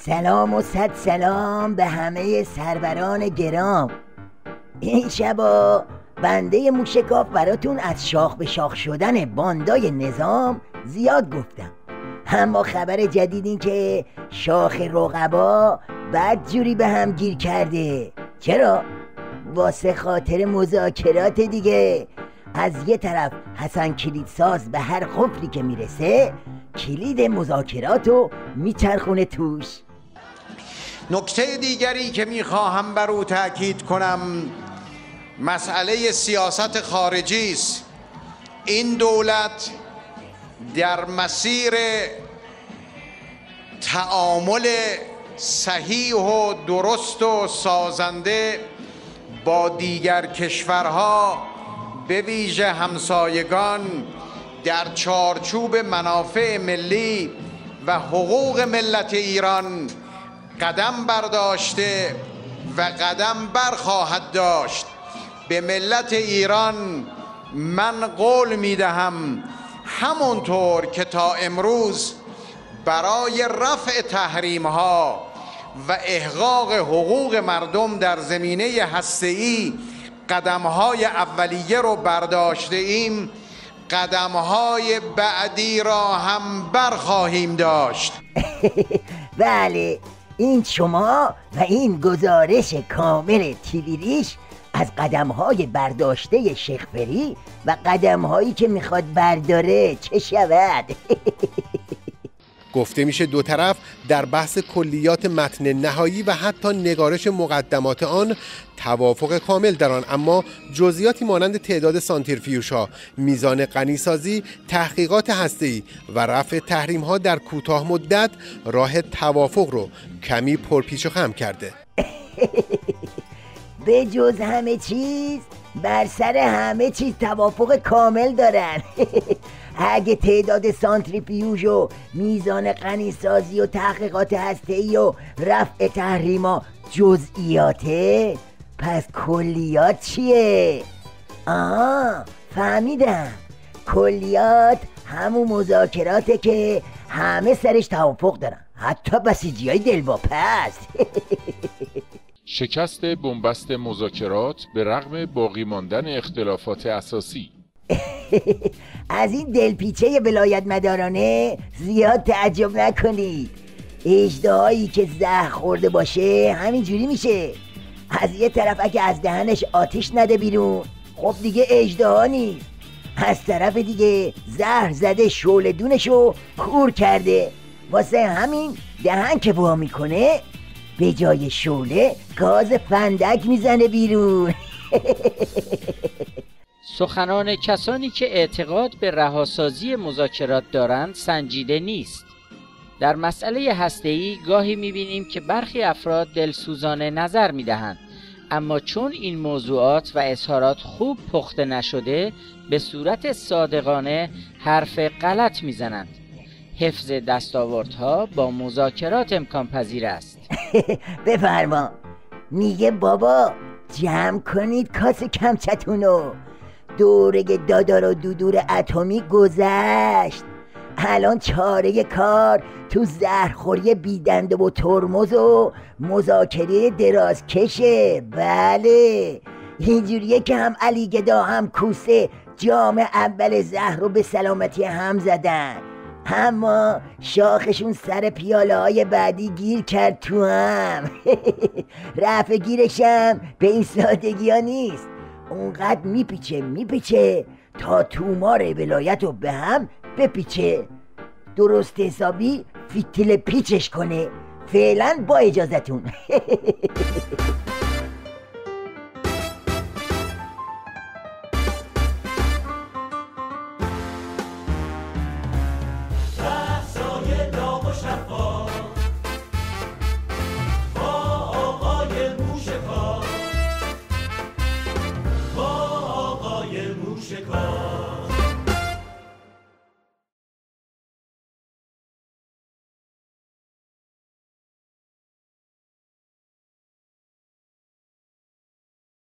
سلام و صد سلام به همه سروران گرام. این شبا بنده موشکاف براتون از شاخ به شاخ شدن باندای نظام زیاد گفتم، اما خبر جدید این که شاخ رقبا بدجوری به هم گیر کرده. چرا؟ واسه خاطر مذاکرات دیگه. از یه طرف حسن کلیدساز به هر قفلی که میرسه کلید مذاکراتو میچرخونه توش. نکته دیگری که میخواهم بر او تأکید کنم مسئله سیاست خارجی است. این دولت در مسیر تعامل صحیح و درست و سازنده با دیگر کشورها به ویژه همسایگان در چارچوب منافع ملی و حقوق ملت ایران قدم برداشته و قدم برخواهد داشت. به ملت ایران من قول میدهم همونطور که تا امروز برای رفع تحریم ها و احقاق حقوق مردم در زمینه هسته‌ای قدم های اولیه رو برداشته ایم، قدم های بعدی را هم برخواهیم داشت. بله، این شما و این گزارش کامل تیویریش از قدم‌های برداشته شیخ فری و قدم‌هایی که میخواد برداره چه شود. گفته میشه دو طرف در بحث کلیات متن نهایی و حتی نگارش مقدمات آن توافق کامل در آن، اما جزئیاتی مانند تعداد سانتریفیوژها، میزان غنیسازی، تحقیقات هسته‌ای و رفع تحریم‌ها در کوتاه مدت راه توافق رو کمی پرپیچ و خم کرده. به جز همه چیز بر سر همه چیز توافق کامل دارن. اگه تعداد سانتریفیوژ و میزان غنیسازی و تحقیقات هسته‌ای و رفع تحریما جزئیاته، پس کلیات چیه؟ فهمیدم. کلیات همون مذاکراته که همه سرش توافق دارن، حتی بسیجیای دلواپس. شکست بنبست مذاکرات به رغم باقی ماندن اختلافات اساسی. از این دلپیچه ولایت مدارانه زیاد تعجب نکنید. اژدهایی که زهر خورده باشه همینجوری میشه. از یه طرف اگه از دهنش آتیش نده بیرون، خب دیگه اژدها نیست. از طرف دیگه زهر زده شعله دونشو کور کرده. واسه همین دهن که وا میکنه به جای شعله گاز فندک میزنه بیرون. سخنان کسانی که اعتقاد به رهاسازی مذاکرات دارند سنجیده نیست. در مسئله هسته‌ای گاهی می‌بینیم که برخی افراد دلسوزانه نظر می‌دهند، اما چون این موضوعات و اظهارات خوب پخته نشده به صورت صادقانه حرف غلط می‌زنند. حفظ دستاوردها با مذاکرات امکان پذیر است. بفرما. میگه بابا جمع کنید کاس کمچتونو، دوره دادار و دودور اتمی گذشت. الان چاره کار تو زهرخوری بیدنده و ترمز و مذاکره درازکشه. بله، اینجوریه که هم علی گدا هم کوسه جام اول زهر رو به سلامتی هم زدن، اما شاخشون سر پیاله های بعدی گیر کرد تو هم. رفع گیرشم به این سادگی ها نیست. اونقدر میپیچه تا تومار ولایت رو به هم بپیچه، درست حسابی فیتیل پیچش کنه. فعلا با اجازتون. Chicago.